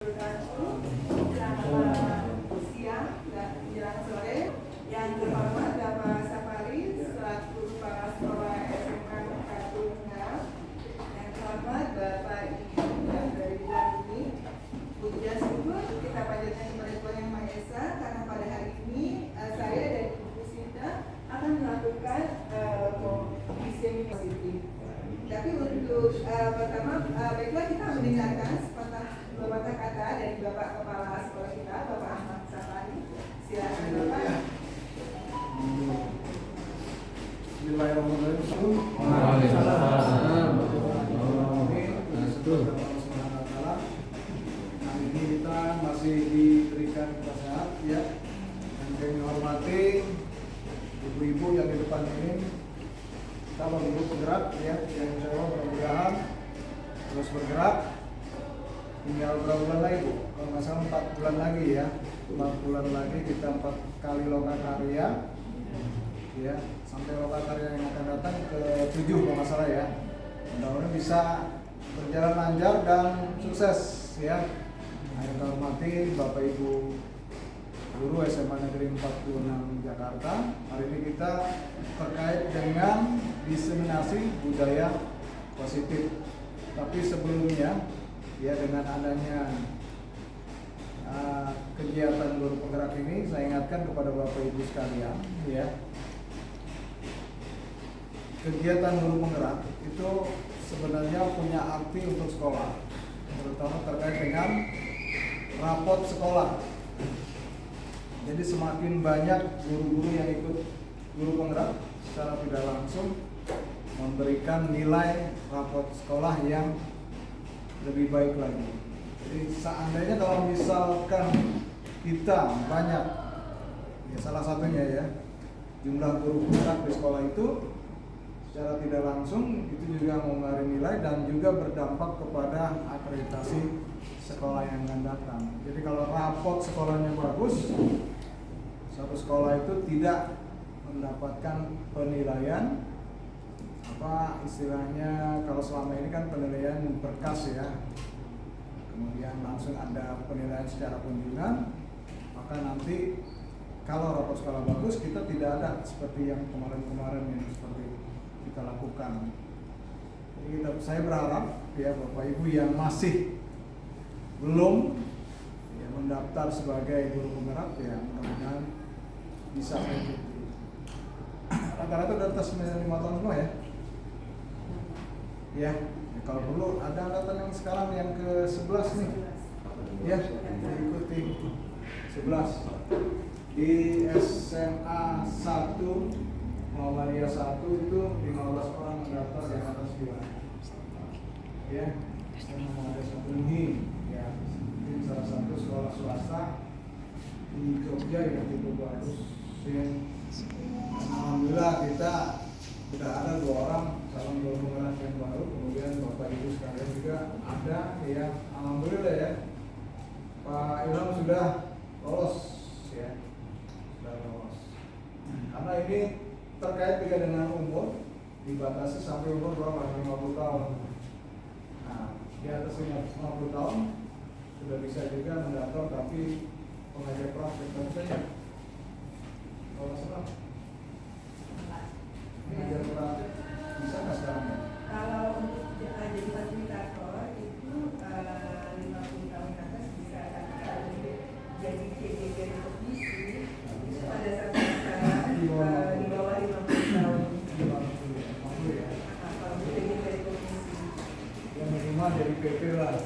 wabarakatuh. Selamat siang dan menjelang sore. Yang terhormat Bapak Safari selaku Kepala Sekolah SMA Kaduna. Yang terhormat Bapak Ibu yang dari bulan ini. Puji dan syukur kita panjatkan kepada Tuhan Yang Maha Esa karena pada hari ini saya dan Ibu Sinta akan melakukan disseminasi positif. Tapi untuk pertama, baiklah kita mendengarkan sepatah kata dari Bapak Kepala Sekolah kita, Bapak Ahmad Safari. Silakan Bapak. Bismillahirrahmanirrahim. Hari ini kita masih diberikan kesehat ya. Dan kami hormati ibu-ibu yang di depan ini. Kita ibu bergerak ya, yang insya Allah mudah-mudahan terus bergerak. Tinggal berapa bulan lagi Bu? Kalau nggak salah 4 bulan lagi ya. 4 bulan lagi kita 4 kali lokakarya ya, sampai lokakarya yang akan datang ke 7 kalau nggak salah ya. Mudah-mudahan bisa berjalan lancar dan sukses ya. Saya hormati Bapak Ibu guru SMA Negeri 46 Jakarta. Hari ini kita terkait dengan diseminasi budaya positif. Tapi sebelumnya ya, dengan adanya kegiatan guru penggerak ini, saya ingatkan kepada Bapak Ibu sekalian ya, kegiatan guru penggerak itu sebenarnya punya arti untuk sekolah, terutama terkait dengan rapot sekolah. Jadi semakin banyak guru-guru yang ikut guru penggerak secara tidak langsung memberikan nilai rapot sekolah yang lebih baik lagi. Jadi seandainya kalau misalkan kita banyak, ya salah satunya ya, jumlah guru penggerak di sekolah itu secara tidak langsung itu juga memberi nilai dan juga berdampak kepada akreditasi sekolah yang akan datang. Jadi kalau rapot sekolahnya bagus, satu sekolah itu tidak mendapatkan penilaian apa istilahnya, kalau selama ini kan penilaian berkas ya, kemudian langsung ada penilaian secara kunjungan, maka nanti kalau rapot sekolah bagus kita tidak ada seperti yang kemarin-kemarin yang seperti kita lakukan. Jadi saya berharap ya Bapak Ibu yang masih belum ya, mendaftar sebagai guru penggerak ya, mudah-mudahan bisa mengikuti. Rata-rata udah atas 5 tahun semua ya. Ya, kalau perlu ada angkatan yang sekarang yang ke-11 nih. Ya, diikuti 11. Di SMA 1 Muhammadiyah 1 itu 15 orang mendaftar yang atas 2. Ya, SMA Muhammadiyah 1 ini ya, ini salah satu sekolah swasta di Jogja yang cukup bagus. Alhamdulillah kita sudah ada 2 orang calon guru penggerak yang baru, kemudian Bapak Ibu sekalian juga ada ya. Alhamdulillah ya, Pak Ilham sudah lolos ya, sudah lolos. Karena ini terkait juga dengan umur, dibatasi sampai umur berapa? 50 tahun. Nah, di atas 50 tahun sudah bisa juga mendaftar, tapi pengajar praktek saja. Kalau salah, pengajar praktek bisa nggak sekarang ya? Kalau untuk jadi fasilitator itu 50 tahun ke atas bisa, tapi kalau jadi CDG di komisi itu pada saat sekarang di bawah 50 tahun. 50 ya. Kalau CDG dari komisi. Ya minimal dari PP lah,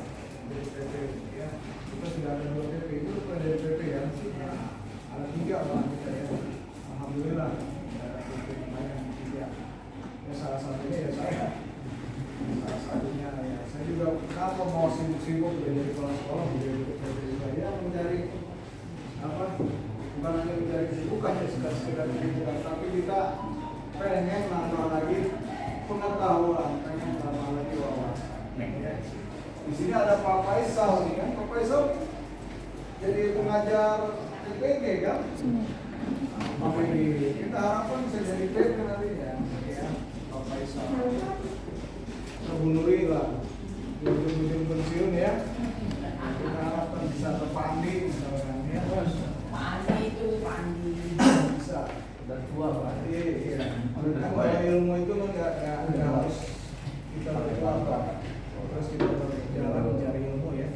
dari PP ya. Kita sudah ada 2 PP, itu bukan dari PP ya. Nah, ada 3 malah kita ya. Alhamdulillah ada PP yang 3. Ya salah satunya ya saya. Salah satunya ya saya juga kalau mau sibuk-sibuk jadi kepala sekolah menjadi PP juga ya, mencari apa? Bukan hanya mencari kesibukan ya, sekedar kesibukan, tapi kita pengen nambah lagi pengetahuan, pengen nambah lagi wawasan. Ya. Di sini ada Pak Faisal nih kan, Pak Faisal jadi pengajar PPG kan? Pak ini kita harapkan bisa jadi PP nantinya. Ya, Pak Faisal. Kita bunuri lah, ujung pensiun ya. Kita harapkan Udah tua Pak. Iya. Kalau ilmu itu kan nggak harus kita berkeluar, terus kita berjalan mencari ilmu ya.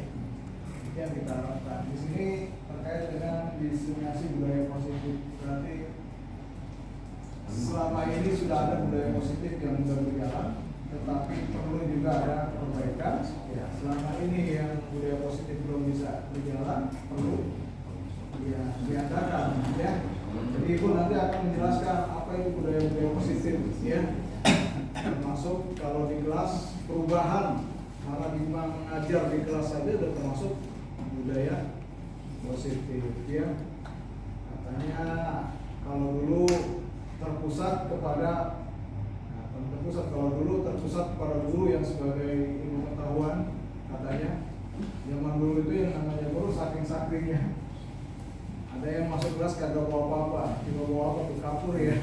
Itu yang kita harapkan. Di sini terkait dengan diseminasi budaya positif, berarti selama ini sudah ada budaya positif yang sudah berjalan, tetapi perlu juga ada perbaikan. Ya, selama ini yang budaya positif belum bisa berjalan, perlu ya diadakan ya. Jadi Ibu nanti akan menjelaskan apa itu budaya-budaya positif ya. Termasuk kalau di kelas perubahan, malah mengajar di kelas saja sudah termasuk budaya positif ya. Katanya kalau dulu terpusat kepada pada guru yang sebagai ilmu pengetahuan, katanya zaman dulu itu yang namanya guru saking-sakingnya. Ada yang masuk kelas kagak bawa apa-apa, cuma bawa apa tuh kapur ya,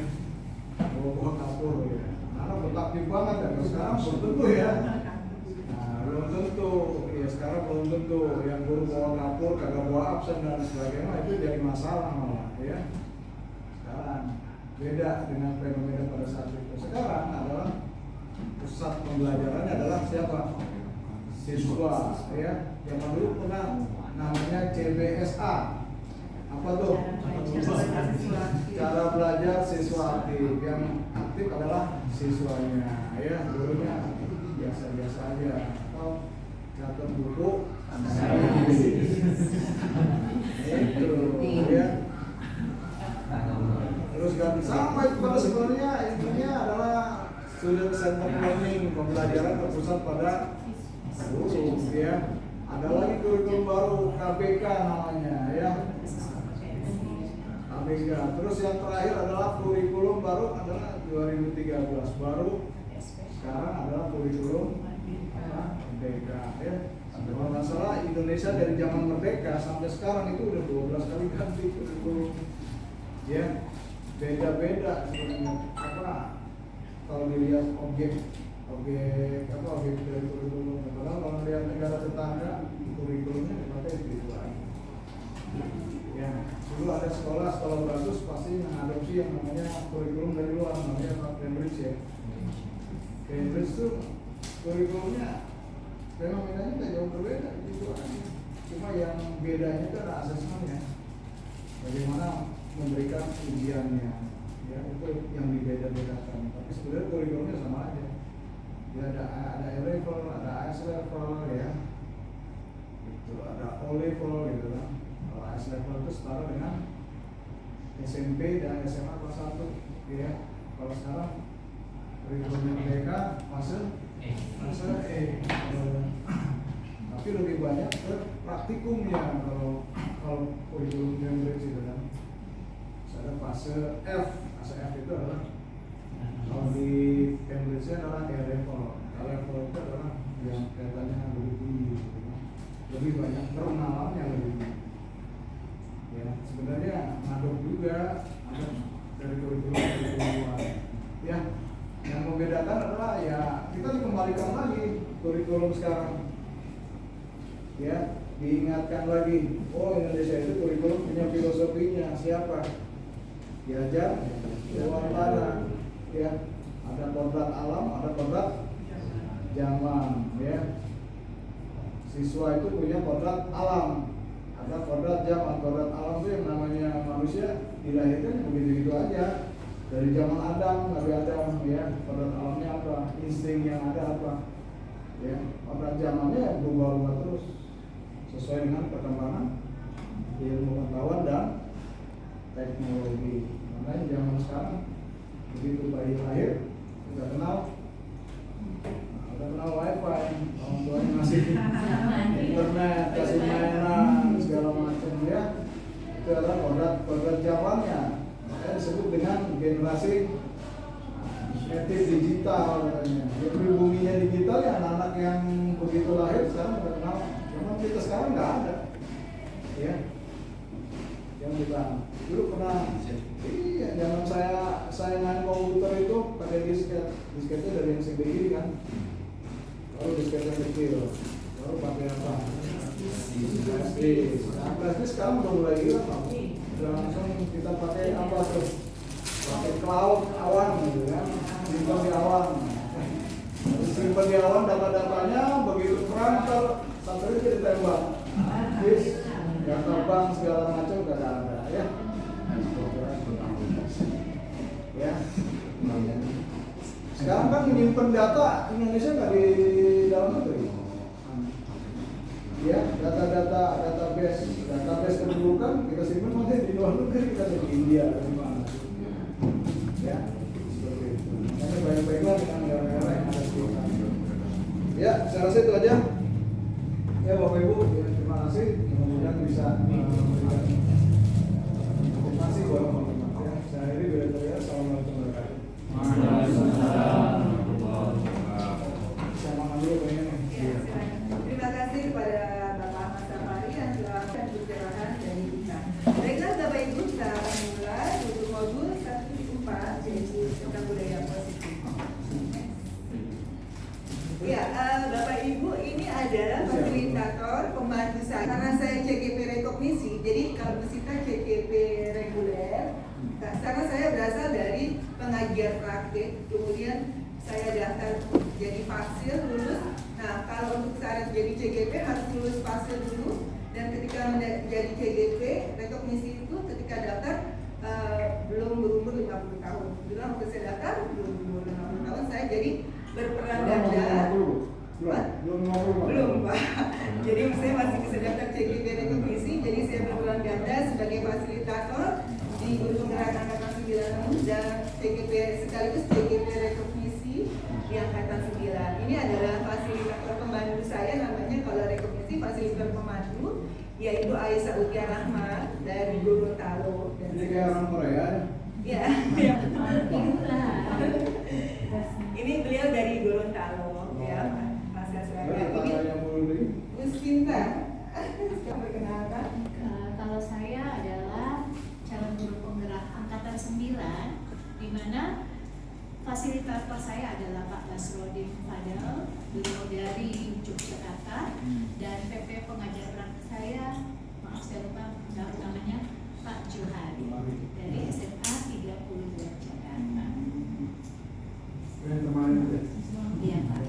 bawa kapur ya. Anak betaktif banget ya, sekarang belum tentu ya. Nah, belum tentu, ya sekarang belum tentu yang guru bawa kapur, kagak bawa absen dan sebagainya itu jadi masalah malah ya. Sekarang beda dengan fenomena pada saat itu. Sekarang adalah pusat pembelajarannya adalah siapa? Siswa ya. Zaman dulu pernah namanya CBSA. Apa tuh? Cara belajar siswa aktif. Yang aktif adalah siswanya ya, gurunya biasa-biasa aja atau catat buku itu ya. Terus ganti sampai pada sebenarnya intinya adalah student center learning, pembelajaran terpusat pada guru ya. Ada lagi kurikulum baru KBK namanya ya. KBK. Terus yang terakhir adalah kurikulum baru adalah 2013 baru. Sekarang adalah kurikulum merdeka ya. Kalau nggak salah Indonesia dari zaman merdeka sampai sekarang itu udah 12 kali ganti kurikulum ya. Beda-beda sebenarnya apa kalau dilihat objek dari kurikulum. Padahal kalau melihat negara tetangga kurikulumnya dipakai itu lagi. Ya, dulu ada sekolah bagus pasti mengadopsi yang namanya kurikulum dari luar, namanya Cambridge ya. Cambridge itu kurikulumnya fenomenanya tidak jauh berbeda gitu aja. Cuma yang bedanya itu ada asesmennya. Bagaimana memberikan ujiannya, ya itu yang dibeda-bedakan. Tapi sebenarnya kurikulumnya sama aja. Ya ada A level, ada AS level ya. Itu ada O level gitu kan. Kalau AS level itu setara dengan SMP dan SMA kelas 1 ya. Kalau sekarang kurikulumnya mereka fase E. Tapi lebih banyak ke praktikumnya kalau kurikulum Cambridge itu kan. Ada fase F itu adalah kalau di Cambridge adalah A level. A level itu adalah yang kelihatannya lebih tinggi gitu kan. Lebih banyak pengenalannya lebih tinggi. Ya, sebenarnya ngaduk juga ada dari kurikulum ya. Yang membedakan adalah ya kita dikembalikan lagi kurikulum sekarang ya, diingatkan lagi, oh Indonesia itu kurikulum punya filosofinya siapa? Diajar luar tanah ya, ada kodrat alam, ada kodrat zaman ya. Siswa itu punya kodrat alam, ada kodrat zaman. Kodrat alam itu yang namanya manusia dilahirkan begitu-begitu aja. Dari zaman Adam, Nabi Adam ya, kodrat alamnya apa, insting yang ada apa ya. Kodrat zamannya berubah-ubah terus sesuai dengan perkembangan ilmu pengetahuan dan teknologi. Makanya zaman sekarang begitu bayi lahir udah kenal wifi, orang tuanya ngasih internet, kasih mainan segala macam ya. Itu adalah kodrat zamannya. Makanya disebut dengan generasi native digital katanya. Jadi buminya digital ya, anak-anak yang begitu lahir sekarang udah kenal. Cuma kita sekarang nggak ada ya. Yang kita dulu pernah, iya zaman saya main komputer itu pakai disketnya dari yang CBI kan, lalu disketnya kecil, lalu pakai apa? SD. Nah, SD sekarang udah mulai hilang, udah langsung kita pakai apa tuh? roket ke laut, awan gitu kan, simpan di awan. Terus simpan di awan data-datanya, begitu perang satelit ditembak, bis, nggak terbang segala macam nggak ada ya. Ya. Sekarang kan menyimpan data Indonesia nggak di dalam negeri. Ya, database kependudukan kita simpan masih di luar negeri, kita di India di mana. Ya, seperti itu. Makanya baik-baiklah dengan negara-negara yang ada di kita. Ya, saya rasa itu aja. Ya, Bapak Ibu, ya, terima kasih. Mudah-mudahan bisa memberikan informasi buat teman-teman. Ya, saya akhiri bila terlihat. Assalamualaikum warahmatullahi wabarakatuh. Saya makan dulu pengen. Terima kasih kepada Bapak Ahmad Safari yang telah memberikan pencerahan dari kita. Baiklah Bapak Ibu, kita akan mulai untuk modul 1-4 yaitu tentang budaya positif. Ya, Bapak Ibu, ini adalah fasilitator pembantu saya. Karena saya CGP rekognisi, jadi kalau kita CGP reguler, karena saya berasal dari pengajian praktik, kemudian saya daftar jadi fasil, lulus. Nah, kalau untuk syarat jadi CGP harus lulus fasil dulu, dan ketika menjadi CGP rekognisi itu ketika daftar belum berumur 50 tahun. Dulu waktu saya daftar belum berumur 50 tahun, saya jadi berperan ganda. Belum Pak. Jadi saya masih bisa daftar CGP rekognisi, jadi saya berperan ganda sebagai fasilitator di Gunung Gerak Angkatan 9 dan CGP sekaligus CGP rekognisi di Angkatan 9. Ini adalah fasilitator pembantu saya, namanya kalau rekognisi fasilitator pemandu, yaitu Aisyah Utia Rahmat dari Gorontalo. Ini kayak orang Korea. Ya. Ini beliau dari Gorontalo, ya. Mas Asrama. Ini Muskinta. Perkenalkan. Kalau saya adalah calon guru penggerak Angkatan 9, di mana fasilitator saya adalah Pak Basrodin Fadel, beliau dari Yogyakarta, dan PP pengajar praktik saya, maaf saya lupa namanya, Pak Johari dari SMA 32 Jakarta. Iya Pak.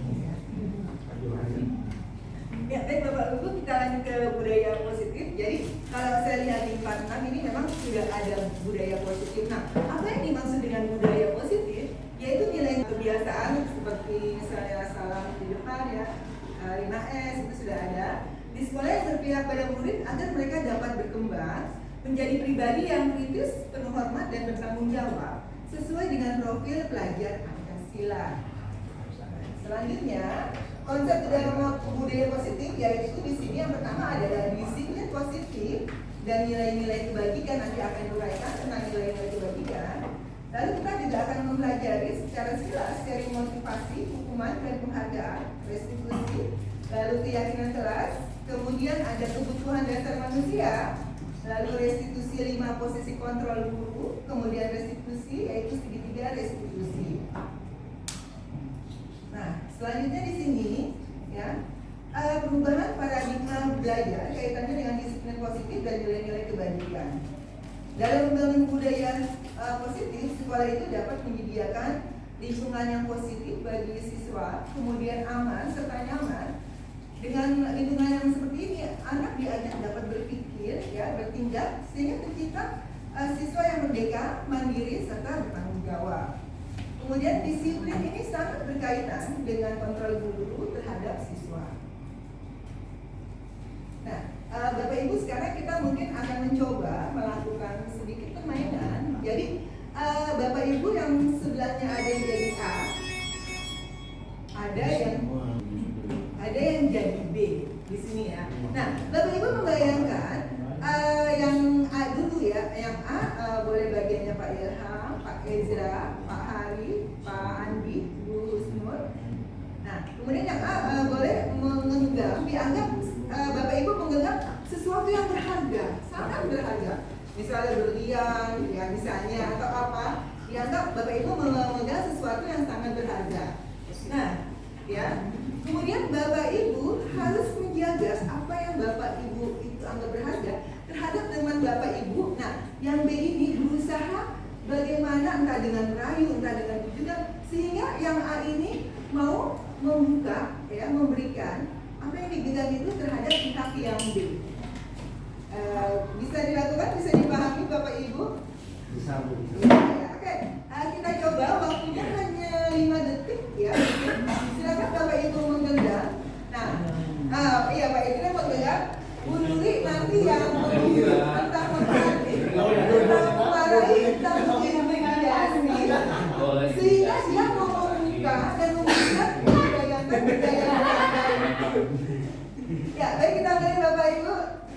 Ya, baik Bapak Ibu, kita lanjut ke budaya positif. Jadi kalau saya lihat di 46 ini memang sudah ada budaya positif. Nah, apa yang dimaksud dengan budaya positif? Yaitu nilai kebiasaan seperti misalnya salam di depan ya, 5S itu sudah ada. Di sekolah yang berpihak pada murid agar mereka dapat berkembang menjadi pribadi yang kritis, penuh hormat dan bertanggung jawab sesuai dengan profil pelajar Pancasila. Selanjutnya, konsep dalam budaya positif yaitu di sini yang pertama adalah disiplin positif dan nilai-nilai kebajikan. Nanti akan diuraikan tentang nilai-nilai kebajikan. Lalu kita juga akan mempelajari secara jelas dari motivasi, hukuman dan penghargaan, restitusi, lalu keyakinan kelas, kemudian ada kebutuhan dasar manusia, lalu restitusi 5 posisi kontrol guru, kemudian restitusi yaitu segitiga restitusi. Nah, selanjutnya di sini ya, perubahan paradigma belajar kaitannya dengan disiplin positif dan nilai-nilai kebajikan. Dalam membangun budaya positif, sekolah itu dapat menyediakan lingkungan yang positif bagi siswa, kemudian aman serta nyaman. Dengan lingkungan yang seperti ini, anak diajak dapat berpikir, ya, bertindak, sehingga tercipta siswa yang merdeka, mandiri serta bertanggung jawab. Kemudian disiplin ini sangat berkaitan dengan kontrol guru terhadap siswa. Nah, Bapak Ibu, sekarang kita mungkin akan mencoba melakukan sedikit permainan. Jadi Bapak Ibu yang sebelahnya ada yang jadi A, ada yang jadi B di sini ya. Nah, Bapak Ibu membayangkan yang A dulu ya, yang A boleh bagiannya Pak Ilham, Pak Ezra, Pak Hari, Pak Andi, Bu Husnur. Nah, kemudian yang A boleh menggenggam, dianggap Bapak Ibu menggenggam sesuatu yang berharga, sangat berharga. Misalnya berlian, ya misalnya atau apa, dianggap Bapak Ibu memegang sesuatu yang sangat berharga. Nah, ya. Kemudian Bapak Ibu harus menjaga apa yang Bapak Ibu itu anggap berharga terhadap teman Bapak Ibu. Nah, yang B ini berusaha bagaimana entah dengan merayu, entah dengan tujuan, sehingga yang A ini mau membuka, ya, memberikan apa yang digenggam itu terhadap pihak yang B. Bisa dilakukan, bisa dipahami Bapak Ibu? Bisa, Bu. Ya, oke. Kita coba, waktunya hanya 5 detik ya. Silakan Bapak Ibu menggenggam. Nah, iya Pak Ibu menggenggam. Bu Nuri nanti yang entah memperhati, entah memarahi, entah mengintimidasi, sehingga dia mau membuka dan memberikan kebayang-kebayang. Ya, baik, kita mulai Bapak Ibu.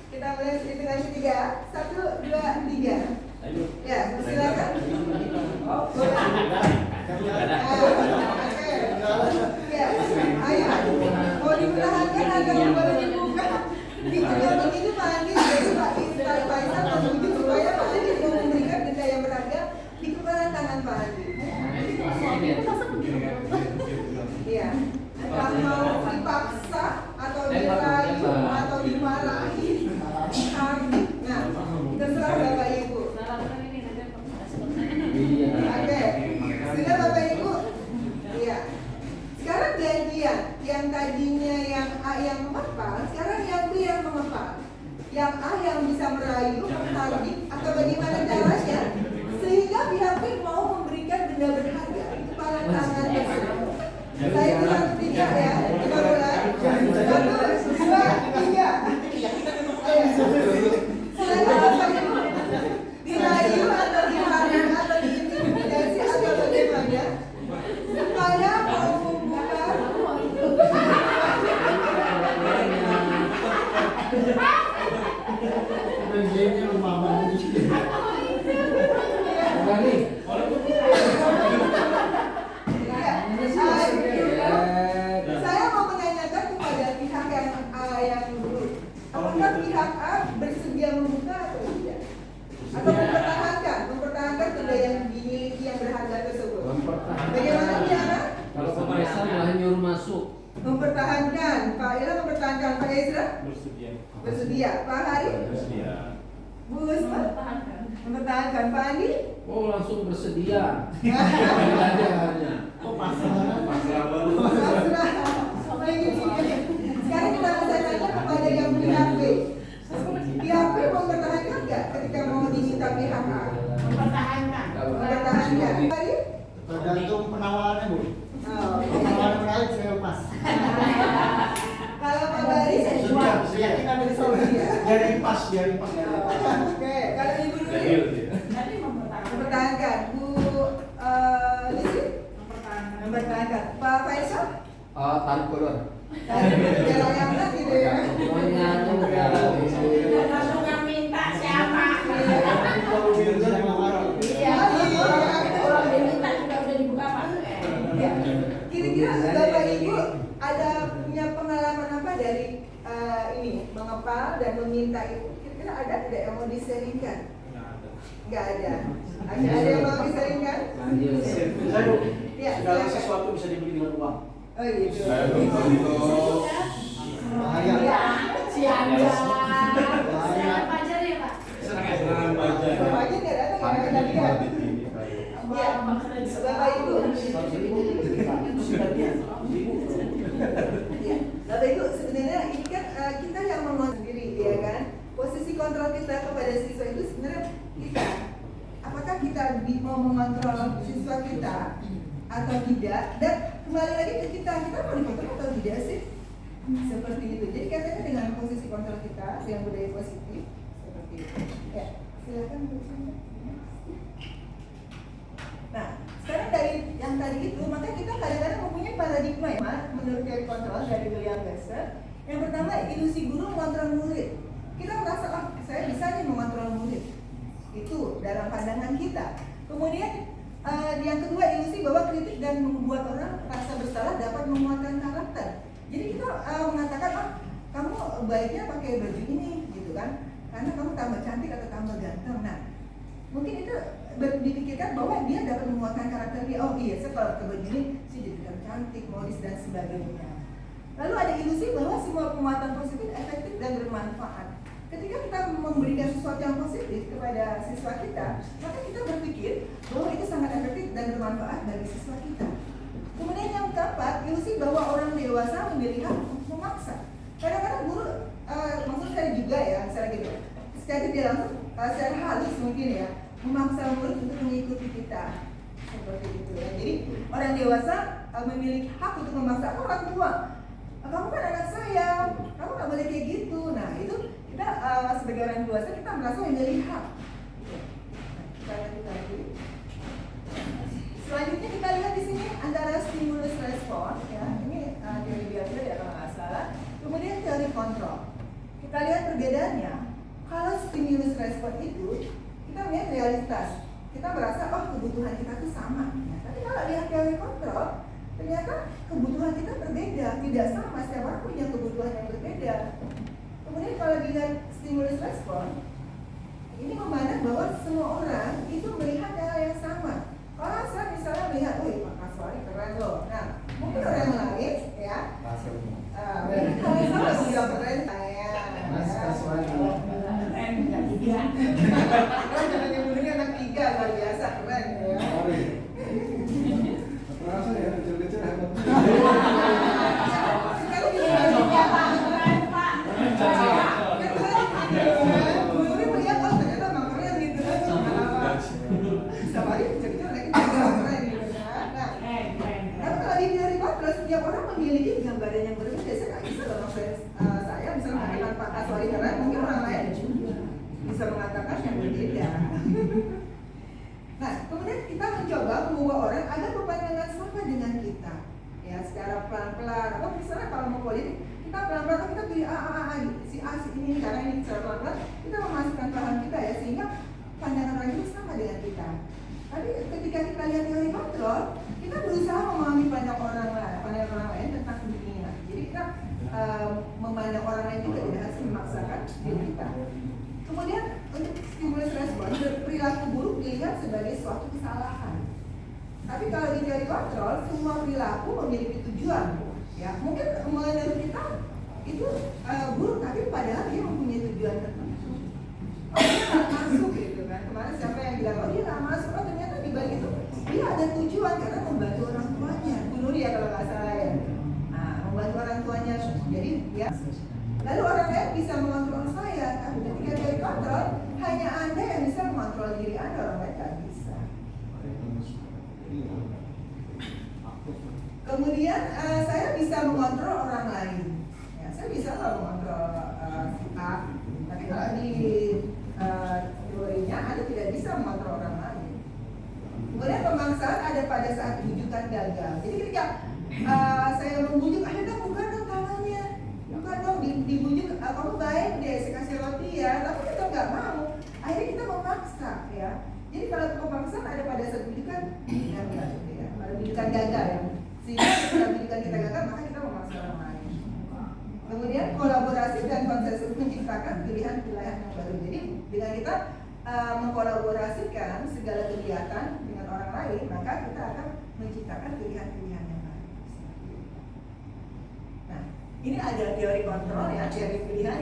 Kita mulai hitungan 3. 1, 2, 3. Ya, silakan. Oh, ya, ayo. Mau dipertahankan atau boleh dibuka? Dibuka begitu Pak Andi. Jadi Pak Faisal menuju supaya Pak Andi mau memberikan benda yang berharga di kepalan tangan Pak Andi. Iya. Entah mau dipaksa atau dirayu atau dimarahi. Nah, terserah Bapak Ibu. Oke, sudah Bapak Ibu. Iya. Sekarang gantian, yang tadinya yang A yang mengepal, sekarang yang B yang mengepal. Yang A yang bisa merayu, target, atau bagaimana caranya sehingga pihak B mau memberikan benda berharga di kepala tangan tersebut. Saya bilang 3 ya, kita mulai. 1, 2, 3. Silakan Bapak Ibu. Dirayu atau dihari atau diintimidasi atau bagaimana supaya mau membuka. Saya mau menanyakan kepada pihak yang dulu, apakah pihak A bersedia membuka atau tidak? Atau mempertahankan benda yang dimiliki yang berharga tersebut? Bagaimana Tiara? Kalau Pak Faisal malah nyuruh masuk. Mempertahankan. Pak Ira mempertahankan. Pak Ezra? Bersedia. Pak Hari? Bersedia. Bu Usma? Mempertahankan. Pak Andi? Oh, langsung bersedia. Hanya. Oh, pasrah baru. Pasrah. Sekarang kita bisa tanya kepada yang pihak B. Pihak B mempertahankan nggak ketika mau diminta pihak A? Mempertahankan. Mempertahankan. Hari? Tergantung penawarannya, Bu. Oh, Penawaran menarik saya lepas. kalau Pak Bari? Keyakinan dari saya. Dari pas. Oke, kalau Ibu Nuri? Mempertahankan. Bu Lisi? Mempertahankan. Pak Faisal? Tarik ulur. Jalan yang benar gitu ya. Langsung nggak minta siapa? Iya. Orang diminta juga udah dibuka Pak. Ya. Kira-kira Bapak Ibu ada punya pengalaman apa dari ini mengepal dan meminta itu? Kira-kira ada tidak yang mau diseringkan? Nggak ada. Ada yang mau diseringkan? Ya. Segala Silakan. sesuatu bisa dibeli dengan uang. Oh gitu. Bahaya. Siapa? Siapa Fajar ya Pak? Bapak aja nggak datang ya tadi ya. Ya. Bapak Ibu. Ya, Bapak Ibu sebenarnya ini kan kita yang mengontrol sendiri ya kan. Posisi kontrol kita kepada siswa itu sebenarnya kita. Apakah kita mau mengontrol siswa kita atau tidak? Dan kembali lagi ke kita mau dikontrol atau tidak sih? Seperti itu. Jadi katanya dengan posisi kontrol kita yang budaya positif seperti itu. Ya, silakan Bu Sandra. Nah, sekarang dari yang tadi itu, maka kita kadang-kadang mempunyai paradigma ya, menurut teori kontrol dari William Glasser. Yang pertama, ilusi guru mengontrol murid. Kita merasa, saya bisa nih mengontrol murid. Itu dalam pandangan kita. Kemudian yang kedua, ilusi bahwa kritik dan membuat orang rasa bersalah dapat menguatkan karakter. Jadi kita mengatakan, kamu baiknya pakai baju ini, gitu kan? Karena kamu tambah cantik atau tambah ganteng. Nah, mungkin itu dipikirkan bahwa dia dapat menguatkan karakter dia. Oh iya, saya kalau pakai baju ini, sih jadi cantik, modis dan sebagainya. Lalu ada ilusi bahwa semua penguatan positif efektif dan bermanfaat. ketika kita memberikan sesuatu yang positif kepada siswa kita, maka kita berpikir bahwa itu sangat efektif dan bermanfaat bagi siswa kita. Kemudian yang keempat, ilusi bahwa orang dewasa memiliki hak untuk memaksa. Kadang-kadang guru, maksud saya juga ya, misalnya gitu, secara tidak langsung, secara halus mungkin ya, memaksa murid untuk mengikuti kita. Seperti itu ya. Jadi orang dewasa memiliki hak untuk memaksa orang tua. Kamu kan anak saya, kamu nggak boleh kayak gitu. Nah itu kita sebagai orang dewasa kita merasa memiliki hak. Kita lanjut lagi. Selanjutnya kita lihat di sini antara stimulus respon, ya ini teori Biafra ya kalau nggak salah. Kemudian teori kontrol. Kita lihat perbedaannya. Kalau stimulus respon itu kita melihat realitas. Kita merasa oh kebutuhan kita itu sama. Ya, tapi kalau lihat teori kontrol, ternyata kebutuhan kita berbeda, tidak sama. Setiap orang punya kebutuhan yang berbeda. Kemudian kalau dilihat stimulus respon, ini memandang bahwa semua orang itu melihat hal yang sama. Kalau saya misalnya melihat, wih Pak Kaswari keren loh. Nah, mungkin orang lain ya, kalau sama juga keren saya. Mas Kaswari. Keren, anak tiga. Kan jangan nyebutnya anak tiga, luar biasa keren ya. Terasa ya kecil-kecil hebat. Sekali juga keren Pak. Guru melihat oh ternyata memang keren gitu kan. Bisa balik kecil-kecil lagi keren gitu kan. Nah, tapi kalau di teori kontrol setiap orang memiliki gambaran yang berbeda. Saya nggak bisa loh ngefans saya misalnya mengatakan Pak Kaswari keren, mungkin orang lain juga bisa mengatakan yang berbeda. Nah, kemudian kita mencoba mengubah orang agar berpandangan sama dengan kita, ya secara pelan-pelan. Atau misalnya kalau mau politik, kita pelan-pelan kita pilih A gitu. Si A si ini karena ini secara pelan-pelan kita memasukkan paham kita ya sehingga pandangan orang itu sama dengan kita. Tapi ketika kita lihat teori kontrol, kita berusaha memahami pandangan orang lain tentang dunia. Jadi kita memandang orang lain juga tidak harus memaksakan diri kita. Kemudian untuk stimulus respon, perilaku buruk dilihat sebagai suatu kesalahan. Tapi kalau di teori kontrol, semua perilaku memiliki tujuan. Ya, mungkin menurut kita itu buruk, tapi padahal dia mempunyai tujuan tertentu. Oh dia nggak masuk gitu kan? Kemarin siapa yang bilang oh dia nggak masuk? Oh ternyata di balik itu dia ada tujuan karena membantu orang tuanya. Bunuh dia kalau nggak salah ya. Nah, membantu orang tuanya. Jadi dia lalu orang lain bisa mengontrol saya, tapi ketika dari kontrol hanya Anda yang bisa mengontrol diri Anda, orang lain tidak bisa. Kemudian saya bisa mengontrol orang lain. Ya, saya bisa loh mengontrol si A, tapi kalau di teorinya Anda tidak bisa mengontrol orang lain. Kemudian pemaksaan ada pada saat rujukan gagal. Jadi ketika saya membujuk, ayo dong buka dong tangannya. Bukan dong dibujuk, kamu baik deh, saya kasih roti ya, tapi kita nggak mau. Akhirnya kita memaksa ya. Jadi kalau pemaksaan ada pada saat rujukan, ya, pada rujukan gagal ya. Sehingga ketika rujukan kita gagal, maka kita memaksa orang lain. Kemudian kolaborasi dan konsensus menciptakan pilihan-pilihan yang baru. Jadi dengan kita mengkolaborasikan segala kegiatan dengan orang lain, maka kita akan menciptakan pilihan-pilihan yang baru. Nah, ini ada teori kontrol ya, teori pilihan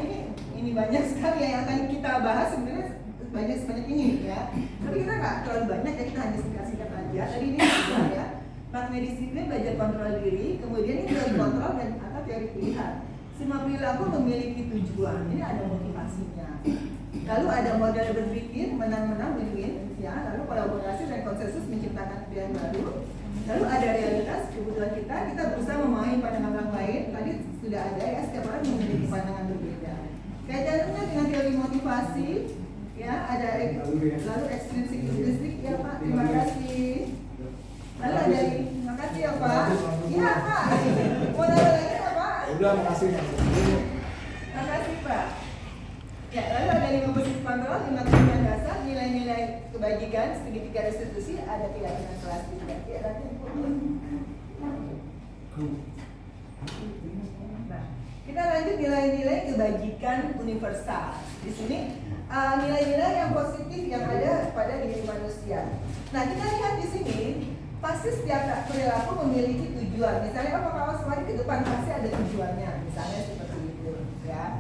ini banyak sekali yang akan kita bahas sebenarnya banyak ini ya. Tapi kita nggak terlalu banyak ya, kita hanya singkat-singkat aja. Tadi ini ya, makna disiplin, belajar kontrol diri, kemudian ini teori kontrol dan atau teori pilihan. Semua perilaku memiliki tujuan. Ini ada motivasinya. Lalu ada model berpikir menang-menang win-win ya. Lalu kolaborasi dan konsensus menciptakan pilihan baru. Lalu ada realitas kebutuhan kita berusaha memahami pandangan orang lain. Tadi sudah ada ya, setiap orang memiliki pandangan berbeda. Kaitannya dengan teori motivasi ya, ada lalu ekstrinsik intrinsik ya Pak, terima kasih. Lalu ada terima kasih ya Pak. Iya Pak. Mau nanya lagi ya Pak? Udah makasih. Terima kasih Pak. Ya, lalu ada 5 prinsip kontrol, 5 kebutuhan dasar, nilai-nilai kebajikan, segitiga restitusi, ada keyakinan kelas 3. Ya, nanti nah, kita lanjut nilai-nilai kebajikan universal. Di sini nilai-nilai yang positif yang ada pada diri manusia. Nah, kita lihat di sini pasti setiap perilaku memiliki tujuan. Misalnya kalau kawas ke depan pasti ada tujuannya. Misalnya seperti itu, ya.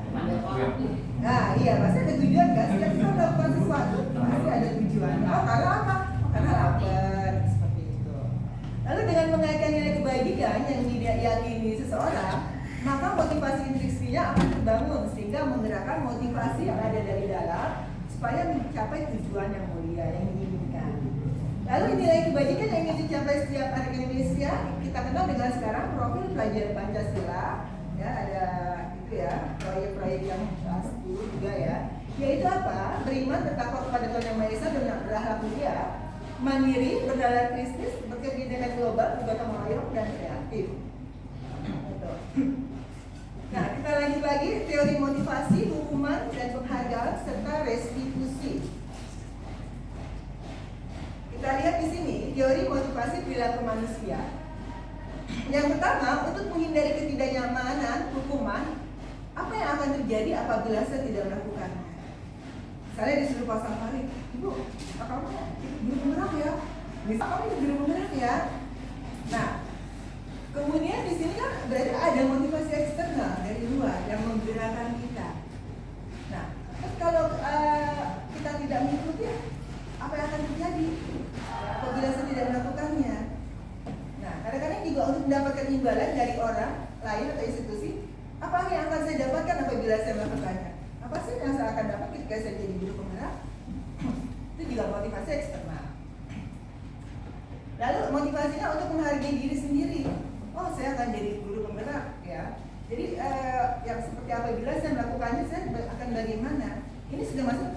Nah, iya, pasti ada tujuan kan? Setiap kita melakukan sesuatu, pasti ada tujuan. Oh, karena apa? Oh, karena lapar, seperti itu. Lalu dengan mengaitkan nilai kebajikan yang diyakini seseorang, maka motivasi intrinsiknya akan terbangun sehingga menggerakkan motivasi yang ada dari dalam supaya mencapai tujuan yang mulia yang diinginkan. Lalu nilai kebajikan yang ingin dicapai setiap anak Indonesia kita kenal dengan sekarang profil pelajar Pancasila. Ya, ada itu ya, proyek-proyek yang kelas 10 juga ya. Yaitu apa? Beriman, bertakwa kepada Tuhan Yang Maha Esa dan berakhlak mulia, mandiri, berdalih Kristus, berkebijakan global, bergotong royong dan kreatif. Nah, kita lanjut lagi teori motivasi, hukuman dan penghargaan serta restitusi. Kita lihat di sini teori motivasi perilaku manusia. Yang pertama, untuk menghindari ketidaknyamanan hukuman, apa yang akan terjadi apabila saya tidak melakukannya? Misalnya disuruh pasang parit, ibu, kamu guru penggerak ya, kamu guru penggerak ya. Nah, kemudian di sini kan berarti ada motivasi eksternal dari luar yang menggerakkan kita. Nah, terus kalau kita tidak mengikuti, apa yang akan terjadi apabila saya tidak melakukannya? Nah, kadang-kadang juga untuk mendapatkan imbalan dari orang lain atau institusi, apa yang akan saya dapatkan apabila saya melakukannya? Apa sih yang saya akan dapat ketika saya jadi guru penggerak? Itu juga motivasi eksternal. Lalu motivasinya untuk menghargai diri sendiri. Oh, saya akan jadi guru penggerak ya. Jadi yang seperti apabila saya melakukannya, saya akan bagaimana? Ini sudah masuk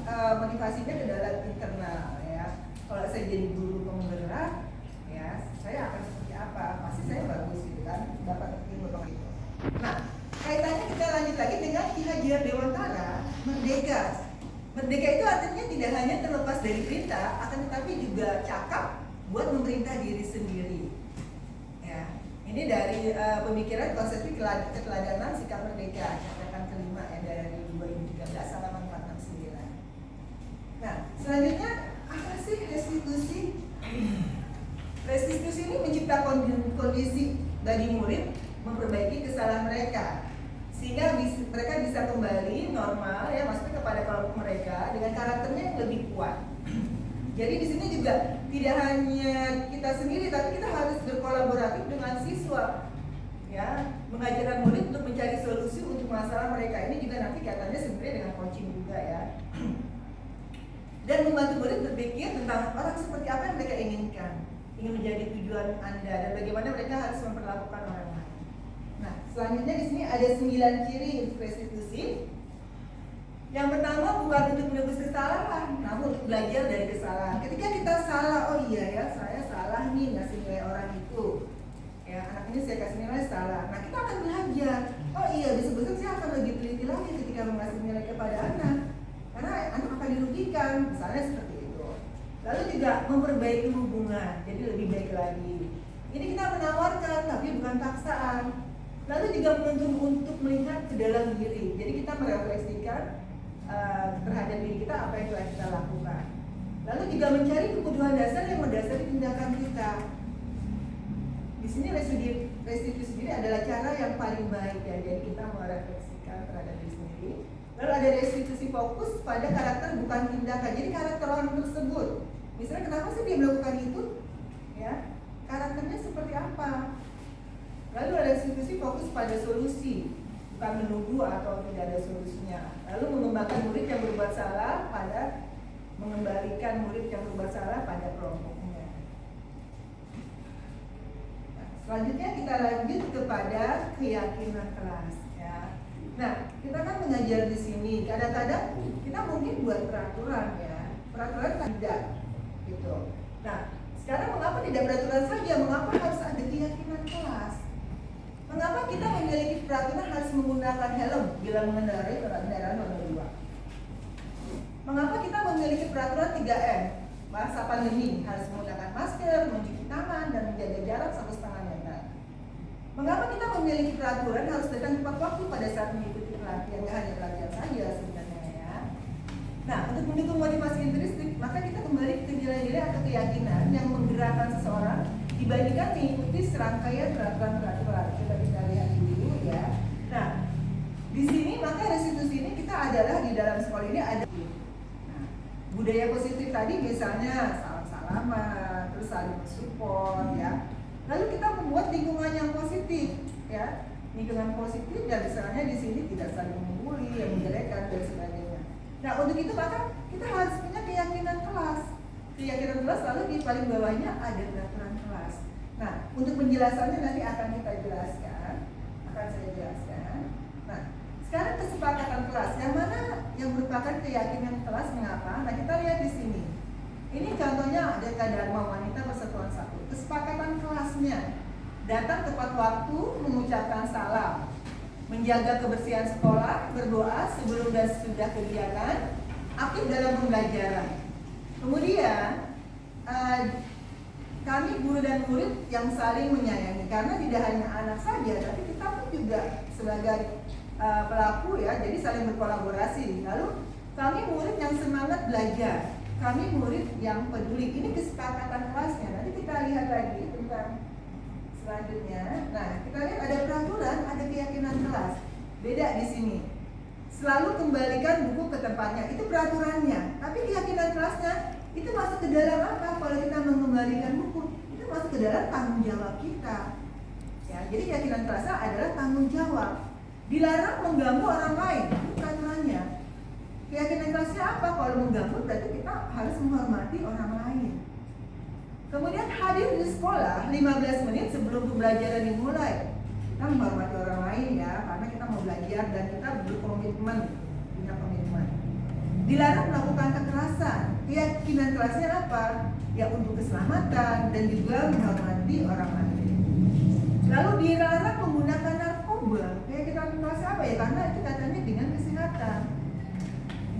motivasinya ke dalam internal ya. Kalau saya jadi guru penggerak, ya saya akan seperti apa? Pasti saya bagus gitu kan, dapat ilmu itu. Nah, kaitannya kita lanjut lagi dengan Ki Haji Dewantara, merdeka. Merdeka itu artinya tidak hanya terlepas dari perintah, akan tetapi juga cakap buat memerintah diri sendiri. Ya, ini dari pemikiran konsepsi keteladanan sikap merdeka, catatan kelima ya dari 2013 halaman 469. Nah, selanjutnya apa sih restitusi? Restitusi ini menciptakan kondisi bagi murid memperbaiki kesalahan mereka sehingga mereka bisa kembali normal ya, maksudnya kepada kelompok mereka dengan karakternya yang lebih kuat. Jadi di sini juga tidak hanya kita sendiri, tapi kita harus berkolaboratif dengan siswa, ya, mengajarkan murid untuk mencari solusi untuk masalah mereka. Ini juga nanti katanya sebenarnya dengan coaching juga ya. Dan membantu murid berpikir tentang orang seperti apa yang mereka inginkan, ingin menjadi tujuan Anda dan bagaimana mereka harus memperlakukan orang lain. Nah, selanjutnya di sini ada 9 ciri restitusi. Yang pertama bukan untuk menebus kesalahan, namun untuk belajar dari kesalahan. Ketika kita salah, oh iya ya, saya salah nih ngasih nilai orang itu. Ya, anak ini saya kasih nilai salah. Nah, kita akan belajar. Oh iya, besok-besok saya akan lebih teliti lagi ketika mengasih nilai kepada anak. Karena anak akan dirugikan, misalnya seperti itu. Lalu juga memperbaiki hubungan, jadi lebih baik lagi. Ini kita menawarkan, tapi bukan paksaan. Lalu juga menuntun untuk melihat ke dalam diri. Jadi kita merefleksikan terhadap diri kita apa yang telah kita lakukan. Lalu juga mencari kebutuhan dasar yang mendasari tindakan kita. Di sini restitusi diri adalah cara yang paling baik ya. Jadi kita merefleksikan terhadap diri sendiri. Lalu ada restitusi fokus pada karakter bukan tindakan. Jadi karakter orang tersebut. Misalnya kenapa sih dia melakukan itu? Ya, karakternya seperti apa? Lalu ada restitusi fokus pada solusi, bukan menunggu atau tidak ada solusinya. Lalu mengembangkan murid yang berbuat salah pada mengembalikan murid yang berbuat salah pada kelompoknya. Nah, selanjutnya kita lanjut kepada keyakinan kelas. Ya. Nah, kita kan mengajar di sini. Kadang-kadang kita mungkin buat peraturan ya, peraturan tidak, gitu. Nah, sekarang mengapa tidak peraturan saja? Mengapa harus ada keyakinan kelas? Mengapa kita memiliki peraturan harus menggunakan helm bila mengendarai kendaraan roda 2? Mengapa kita memiliki peraturan 3M? Masa pandemi harus menggunakan masker, mencuci tangan, dan menjaga jarak 1,5 meter. Mengapa kita memiliki peraturan harus datang tepat waktu pada saat mengikuti pelatihan? Tidak hanya pelatihan saja sebenarnya ya. Nah, untuk mendukung motivasi intrinsik, maka kita kembali ke nilai-nilai atau keyakinan yang menggerakkan seseorang dibandingkan mengikuti serangkaian peraturan-peraturan. Kita bisa lihat dulu ya. Nah, di sini maka restitusi ini kita adalah di dalam sekolah ini ada nah, budaya positif tadi misalnya salam-salaman, terus saling support ya. Lalu kita membuat lingkungan yang positif ya. Lingkungan positif dan misalnya di sini tidak saling membuli, yang menjelekkan dan sebagainya. Nah, untuk itu maka kita harus punya keyakinan kelas. Keyakinan kelas lalu di paling bawahnya ada peraturan kelas. Nah, untuk penjelasannya nanti akan kita jelaskan, akan saya jelaskan. Nah, sekarang kesepakatan kelas, yang mana yang merupakan keyakinan kelas mengapa? Nah, kita lihat di sini. Ini contohnya ada Dharma Wanita Persatuan 1. Kesepakatan kelasnya, datang tepat waktu, mengucapkan salam, menjaga kebersihan sekolah, berdoa sebelum dan sesudah kegiatan, aktif dalam pembelajaran. Kemudian kami guru dan murid yang saling menyayangi, karena tidak hanya anak saja, tapi kita pun juga sebagai pelaku ya, jadi saling berkolaborasi. Lalu kami murid yang semangat belajar, kami murid yang peduli. Ini kesepakatan kelasnya. Nanti kita lihat lagi tentang selanjutnya. Nah, kita lihat ada peraturan, ada keyakinan kelas. Beda di sini. Selalu kembalikan buku ke tempatnya. Itu peraturannya. Tapi keyakinan kelasnya itu masuk ke dalam apa? Kalau kita mengembalikan buku, itu masuk ke dalam tanggung jawab kita. Ya, jadi keyakinan kelasnya adalah tanggung jawab. Dilarang mengganggu orang lain. Itu peraturannya. Keyakinan kelasnya apa? Kalau mengganggu berarti kita harus menghormati orang lain. Kemudian hadir di sekolah 15 menit sebelum pembelajaran dimulai. Kita menghormati orang lain ya, karena kita mau belajar dan kita berkomitmen, punya komitmen. Dilarang melakukan kekerasan. Keyakinan kelasnya apa? Ya untuk keselamatan dan juga menghormati orang lain. Lalu dilarang menggunakan narkoba. Keyakinan kelasnya apa ya? Karena itu katanya dengan kesehatan.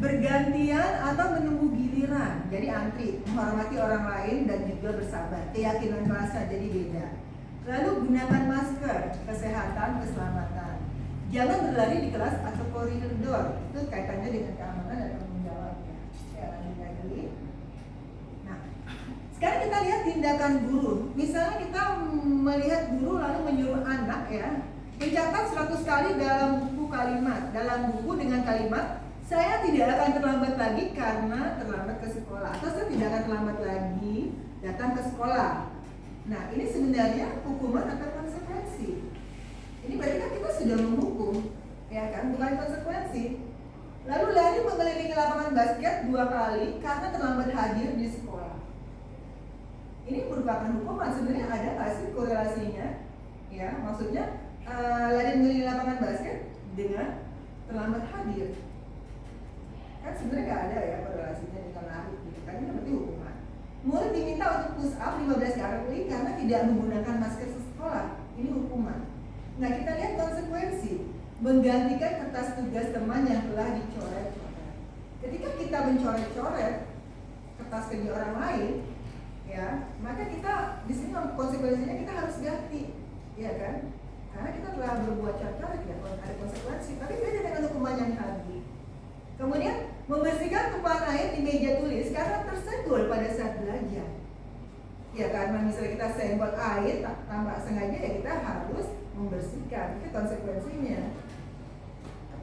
Bergantian atau menunggu giliran, jadi antri, menghormati orang lain dan juga bersabar. Keyakinan kelasnya jadi beda. Lalu gunakan masker, kesehatan, keselamatan. Jangan berlari di kelas atau koridor, itu kaitannya dengan keamanan dan tanggung jawab ya. Ya, lanjut lagi. Nah, sekarang kita lihat tindakan guru. Misalnya kita melihat guru lalu menyuruh anak ya, mencatat 100 kali dalam buku kalimat, dalam buku dengan kalimat, saya tidak akan terlambat lagi karena terlambat ke sekolah, atau saya tidak akan terlambat lagi datang ke sekolah. Nah, ini sebenarnya hukuman atau konsekuensi. Ini berarti kan kita sudah menghukum, ya kan, bukan konsekuensi. Lalu lari mengelilingi lapangan basket 2 kali karena terlambat hadir di sekolah. Ini merupakan hukuman. Sebenarnya ada nggak sih korelasinya? Ya, maksudnya lari mengelilingi lapangan basket dengan terlambat hadir. Kan sebenarnya nggak ada ya korelasinya dengan lari gitu kan, ini berarti hukuman. Murid diminta untuk push up 15 kali karena tidak menggunakan masker sekolah, ini hukuman. Nah, kita lihat konsekuensi, menggantikan kertas tugas teman yang telah dicoret-coret. Ketika kita mencoret-coret kertas kerja orang lain, ya, maka kita di sini konsekuensinya kita harus ganti, ya kan? Karena kita telah berbuat coret-coret ya, ada konsekuensi. Tapi beda dengan hukuman yang tadi. Kemudian membersihkan tumpahan air di meja tulis karena tersenggol pada saat belajar. Ya, karena misalnya kita senggol air tanpa sengaja ya kita harus membersihkan. Itu konsekuensinya.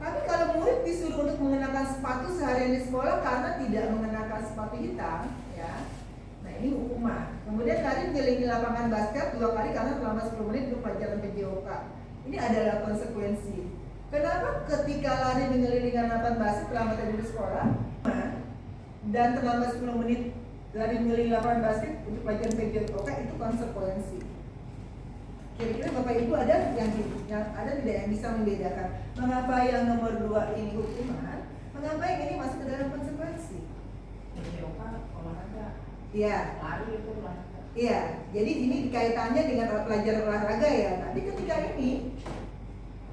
Tapi kalau murid disuruh untuk mengenakan sepatu seharian di sekolah karena tidak mengenakan sepatu hitam, ya, nah ini hukuman. Kemudian tadi mengelilingi lapangan basket 2 kali karena selama 10 menit untuk pelajaran PJOK. Ini adalah konsekuensi. Kenapa ketika lari mengelilingi lapangan basket terlambat di sekolah dan terlambat 10 menit lari mengelilingi lapangan basket untuk pelajaran PJOK itu konsekuensi. Kira-kira Bapak Ibu ada yang ada tidak yang bisa membedakan mengapa yang nomor 2 ini hukuman, mengapa yang ini masuk ke dalam konsekuensi? PJOK olahraga. Iya. Lari itu olahraga. Iya. Jadi ini kaitannya dengan pelajaran olahraga ya. Tapi ketika ini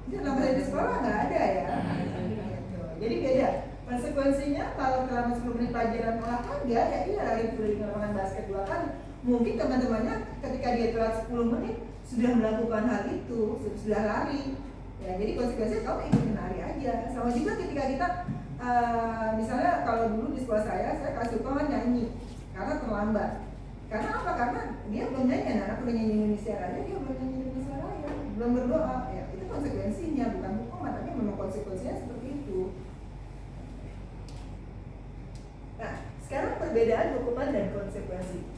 dalam di sekolah nggak ada ya. Jadi beda. Konsekuensinya kalau selama 10 menit pelajaran olahraga ya iya lari di lapangan basket 2 kali. Mungkin teman-temannya ketika dia telat 10 menit sudah melakukan hal itu, sudah lari. Ya, jadi konsekuensinya kamu ikutin lari aja. Sama juga ketika kita misalnya kalau dulu di sekolah saya kasih hukuman nyanyi karena terlambat. Karena apa? Karena dia belum nyanyi, anak udah nyanyi Indonesia Raya, dia belum nyanyi Indonesia Raya, belum berdoa. Ya, itu konsekuensinya, bukan hukuman, tapi memang konsekuensinya seperti itu. perbedaan hukuman dan konsekuensi.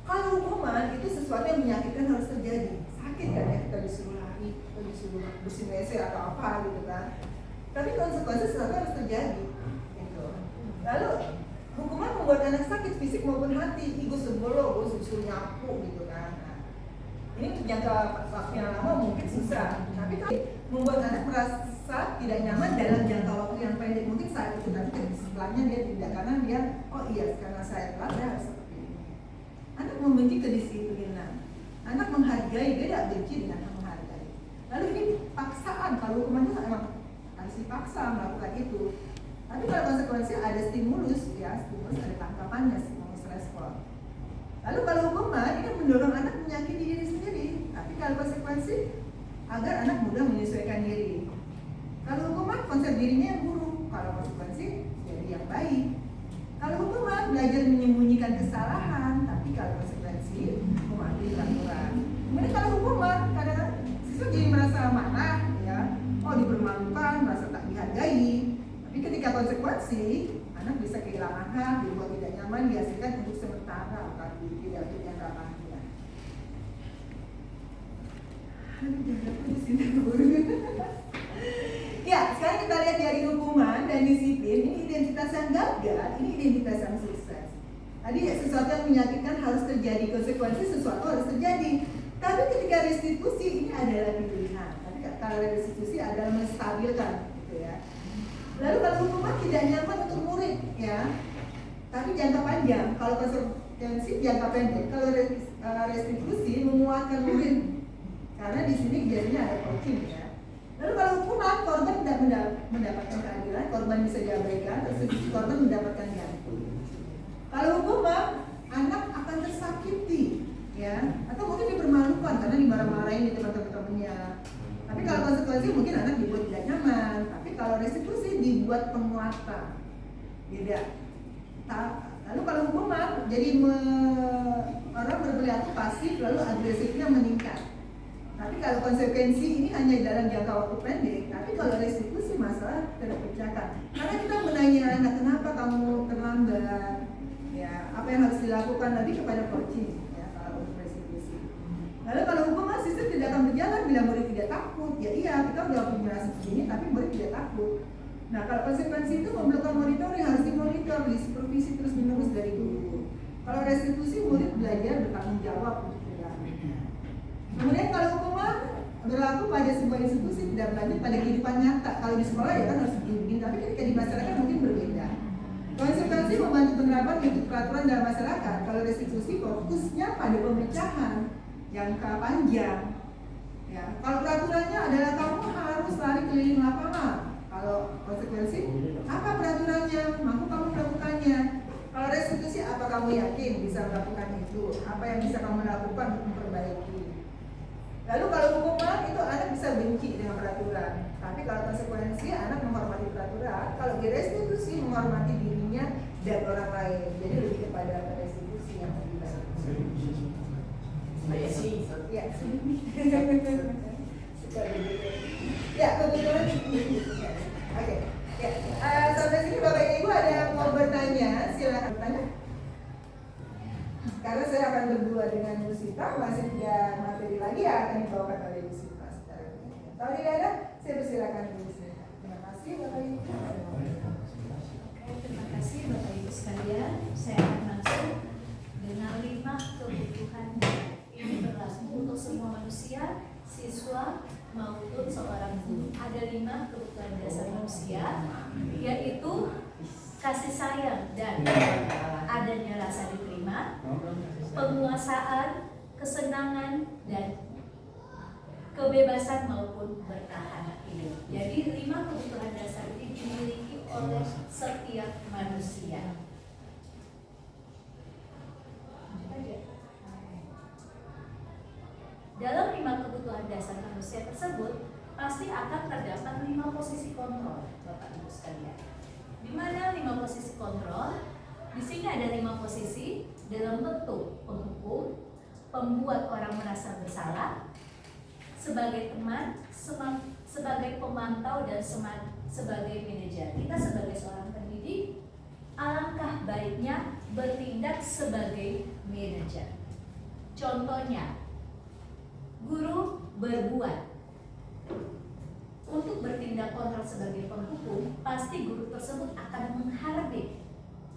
Kalau hukuman itu sesuatu yang menyakitkan harus terjadi, sakit kan ya, kita disuruh lari, kita disuruh bersihin WC atau apa gitu kan. Tapi konsekuensi sesuatu harus terjadi, gitu. Lalu hukuman membuat anak sakit fisik maupun hati, gue sebelo, gue disuruh nyapu gitu kan. Nah, ini untuk jangka waktu yang lama mungkin susah, tapi kalau membuat anak merasa tidak nyaman dalam jangka waktu yang pendek, mungkin saat itu tapi setelahnya dia tidak, karena dia oh iya karena saya telah saya harus seperti ini. Anak membenci kedisiplinan, anak menghargai, beda benci dengan menghargai. Lalu ini paksaan, kalau hukuman itu memang harus dipaksa melakukan itu. Tapi kalau konsekuensi ada stimulus, ya stimulus ada tangkapannya, stimulus respon. Lalu kalau hukuman ini mendorong anak menyakiti diri sendiri, tapi kalau konsekuensi agar anak mudah menyesuaikan diri. Kalau hukuman konsep dirinya yang buruk, kalau konsekuensi jadi yang baik. Kalau hukuman belajar menyembunyikan kesalahan, tapi kalau konsekuensi mematuhi peraturan. Kemudian kalau hukuman kadang-kadang siswa jadi merasa marah, ya, oh dipermalukan, merasa tak dihargai. Tapi ketika konsekuensi, anak bisa kehilangan hak, dibuat tidak nyaman, dihasilkan untuk sementara, tapi tidak untuk jangka panjang. Ya, sekarang kita lihat dari hukuman dan disiplin. Ini identitas yang gagal, ini identitas yang sukses. Tadi sesuatu yang menyakitkan harus terjadi, konsekuensi sesuatu harus terjadi. Tapi ketika restitusi ini adalah pilihan. Tapi kalau restitusi adalah menstabilkan, gitu ya. Lalu kalau hukuman tidak nyaman untuk murid, ya. Tapi jangka panjang. Kalau konsekuensi jangka pendek. Kalau restitusi memuatkan murid. Karena di sini biasanya ada coaching, ya. Lalu kalau hukuman, korban tidak mendapatkan keadilan, korban bisa diabaikan, restitusi korban mendapatkan ganti. Kalau hukuman, anak akan tersakiti, ya, atau mungkin dipermalukan karena dimarah-marahin di teman-temannya. Tapi kalau konsekuensi mungkin anak dibuat tidak nyaman. Tapi kalau restitusi dibuat penguatan, beda. Lalu kalau hukuman, jadi orang berperilaku pasif, lalu agresifnya meningkat. Tapi kalau konsekuensi ini hanya dalam jangka waktu pendek, tapi kalau restitusi masalah terpecahkan. Karena kita menanya anak, kenapa kamu terlambat? Ya, apa yang harus dilakukan nanti kepada coaching, ya, kalau untuk restitusi. Lalu kalau hukuman sistem tidak akan berjalan bila murid tidak takut. Ya iya, kita udah punya segini, tapi murid tidak takut. Nah, kalau konsekuensi itu memerlukan monitoring, harus dimonitor, disupervisi terus menerus dari guru. Kalau restitusi, murid belajar bertanggung jawab untuk perilakunya. Kemudian kalau hukuman berlaku pada sebuah institusi, tidak berlanjut pada kehidupan nyata. Kalau di sekolah ya kan harus begini, tapi ketika di masyarakat mungkin berbeda. Konsekuensi membantu penerapan untuk peraturan dalam masyarakat. Kalau restitusi fokusnya pada pemecahan jangka panjang. Ya, kalau peraturannya adalah kamu harus lari keliling lapangan. Kalau konsekuensi, apa peraturannya? Mampu kamu melakukannya. Kalau restitusi, apa kamu yakin bisa melakukan itu? Apa yang bisa kamu lakukan untuk memperbaiki? Lalu kalau hukuman itu anak bisa benci dengan peraturan. Tapi kalau konsekuensi anak menghormati peraturan. Kalau di restitusi menghormati dirinya dan orang lain. Jadi lebih kepada restitusi yang lebih baik. Saya sih. Ya, ya kebetulan. Oke. Ya, sampai sini Bapak Ibu ada yang mau bertanya, silakan bertanya. Karena saya akan berdua dengan Bu Sita, masih 3 materi lagi yang akan dibawakan oleh Bu Sita secara umum. Kalau tidak ada, saya persilakan Bu Sita. Terima kasih Bapak Ibu. Terima kasih Bapak Ibu sekalian. Saya akan langsung dengan 5 kebutuhan ini berlaku untuk semua manusia, siswa maupun seorang guru. Ada 5 kebutuhan dasar manusia, yaitu kasih sayang dan adanya rasa diterima, penguasaan, kesenangan, dan kebebasan maupun bertahan hidup. Jadi 5 kebutuhan dasar ini dimiliki oleh setiap manusia. Dalam 5 kebutuhan dasar manusia tersebut pasti akan terdapat 5 posisi kontrol, Bapak Ibu sekalian. Di mana 5 posisi kontrol? Di sini ada 5 posisi dalam bentuk penghukum, pembuat orang merasa bersalah, sebagai teman, sebagai pemantau, dan sebagai manajer. Kita sebagai seorang pendidik, alangkah baiknya bertindak sebagai manajer. Contohnya, guru berbuat. Untuk bertindak kontrak sebagai penghukum, pasti guru tersebut akan menghardik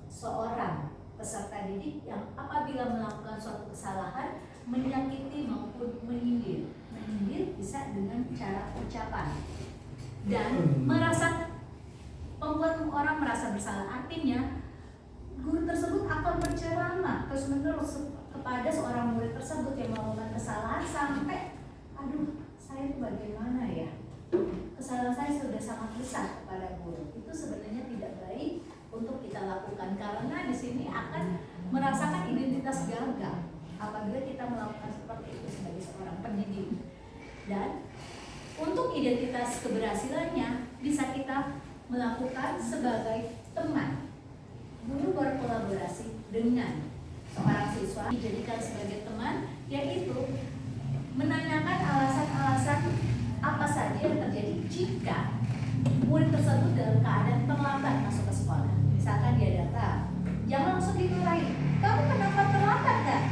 seorang peserta didik yang apabila melakukan suatu kesalahan menyakiti maupun menyindir. Menyindir bisa dengan cara ucapan dan membuat orang merasa bersalah. Artinya guru tersebut akan berceramah terus menerus kepada seorang murid tersebut yang melakukan kesalahan sampai, aduh, saya itu bagaimana ya, kesalahan saya sudah sangat besar kepada guru. Itu sebenarnya tidak baik untuk kita lakukan, karena di sini akan merasakan identitas gagal apabila kita melakukan seperti itu sebagai seorang pendidik. Dan untuk identitas keberhasilannya bisa kita melakukan sebagai teman. Guru berkolaborasi dengan seorang siswa dijadikan sebagai teman, yaitu menanyakan alasan-alasan apa saja yang terjadi jika murid tersebut dalam keadaan terlambat masuk ke sekolah. Misalkan dia datang, jangan langsung dimarahi. Kamu kenapa terlambat kan?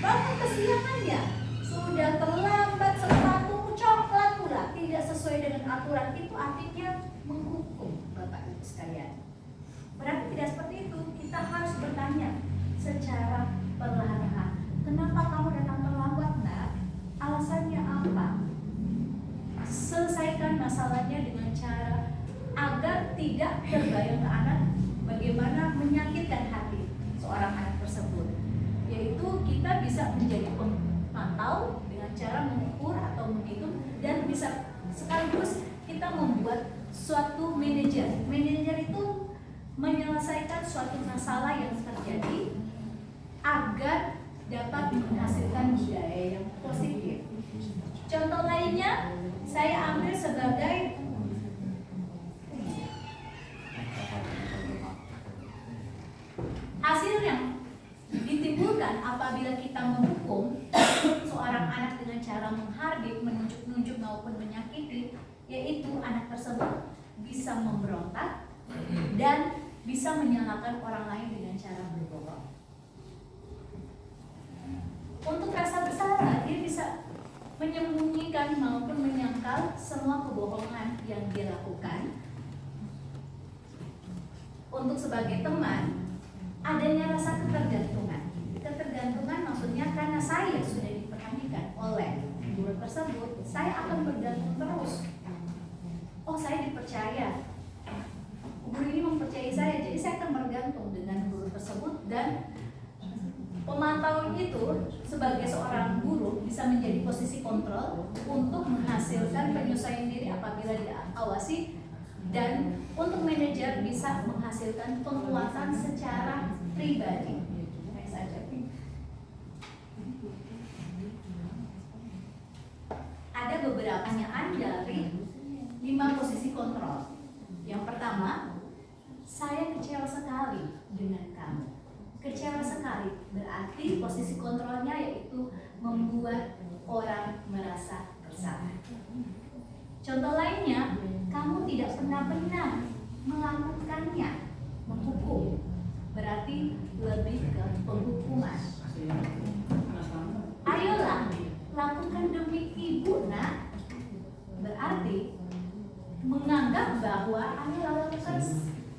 Bangun kesiangan ya? Sudah terlambat, sepatumu coklat pula, tidak sesuai dengan aturan. Itu artinya menghukum Bapak Ibu sekalian. Berarti tidak seperti itu. Kita harus bertanya secara perlahan-lahan. Kenapa kamu datang terlambat, nak? Alasannya apa? Selesaikan masalahnya dengan cara agar tidak terbayang ke anak bagaimana menyakitkan hati seorang anak tersebut. Yaitu kita bisa menjadi pemantau dengan cara mengukur atau menghitung, dan bisa sekaligus kita membuat suatu manajer. Manajer itu menyelesaikan suatu masalah yang terjadi agar dapat menghasilkan budaya yang positif. Contoh lainnya saya ambil sebagai hasil yang ditimbulkan apabila kita menghukum seorang anak dengan cara menghardik, menunjuk-nunjuk maupun menyakiti, yaitu anak tersebut bisa memberontak dan bisa menyalahkan orang lain dengan cara berbohong. Untuk rasa bersalah, dia bisa menyembunyikan maupun menyangkal semua kebohongan yang dia lakukan. Untuk sebagai teman, adanya rasa ketergantungan. Ketergantungan maksudnya karena saya sudah diperhatikan oleh guru tersebut, saya akan bergantung terus. Oh, saya dipercaya, guru ini mempercayai saya, jadi saya akan bergantung dengan guru tersebut. Dan pemantau itu sebagai seorang guru bisa menjadi posisi kontrol untuk menghasilkan penyesuaian diri apabila diawasi, dan untuk manajer bisa menghasilkan penguatan secara pribadi. Next aja. Ada beberapa pertanyaan dari 5 posisi kontrol. Yang pertama, saya kecewa sekali dengan kamu. Kecewa sekali berarti posisi kontrolnya yaitu membuat orang merasa bersalah. Contoh lainnya, kamu tidak pernah melakukannya, menghukum, berarti lebih ke penghukuman. Ayolah, lakukan demi ibu, nak, berarti menganggap bahwa ayolah lakukan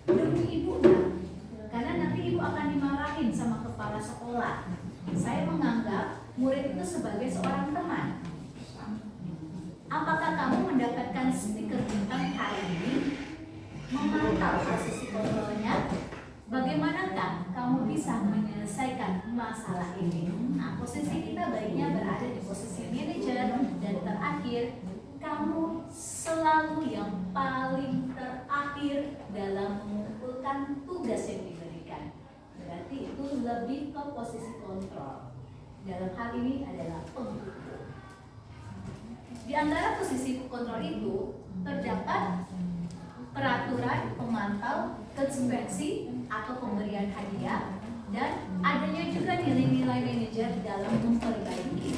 demi ibu, nak, karena nanti ibu akan dimarahin sama kepala sekolah. Saya menganggap murid itu sebagai seorang teman. Apakah kamu mendapatkan stiker bintang hari ini? Memantau posisi kontrolnya. Bagaimanakah kamu bisa menyelesaikan masalah ini? Nah, posisi kita baiknya berada di posisi manajer. Dan terakhir, kamu selalu yang paling terakhir dalam mengumpulkan tugas yang diberikan. Berarti itu lebih ke posisi kontrol. Dalam hal ini adalah penghukum. Di antara posisi kontrol itu terdapat peraturan pemantau, inspeksi atau pemberian hadiah, dan adanya juga nilai-nilai manajer dalam memperbaiki.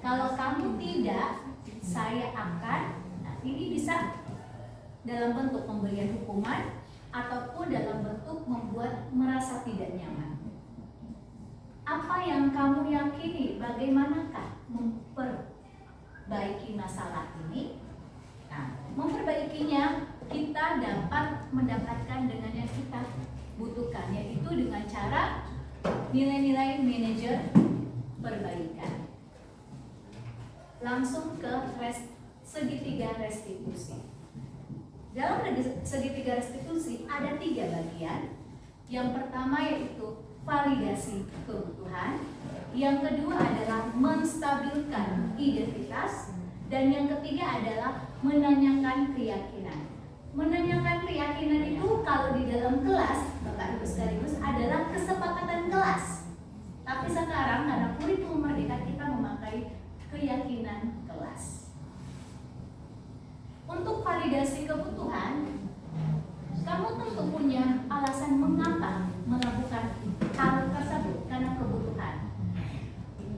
Kalau kamu tidak, saya akan, nah ini bisa dalam bentuk pemberian hukuman ataupun apa yang kamu yakini, bagaimanakah memperbaiki masalah ini? Nah, memperbaikinya kita dapat mendapatkan dengan yang kita butuhkan, yaitu dengan cara nilai-nilai manajer perbaikan. Langsung ke segitiga restitusi. Dalam segitiga restitusi ada 3 bagian. Yang pertama yaitu validasi kebutuhan, yang kedua adalah menstabilkan identitas, dan yang ketiga adalah menanyakan keyakinan. Menanyakan keyakinan itu kalau di dalam kelas, Bapak Ibu sekaligus, adalah kesepakatan kelas. Tapi sekarang karena kurikulum merdeka kita memakai keyakinan kelas. Untuk validasi kebutuhan, kamu tentu punya alasan mengapa melakukan hal tersebut, karena kebutuhan.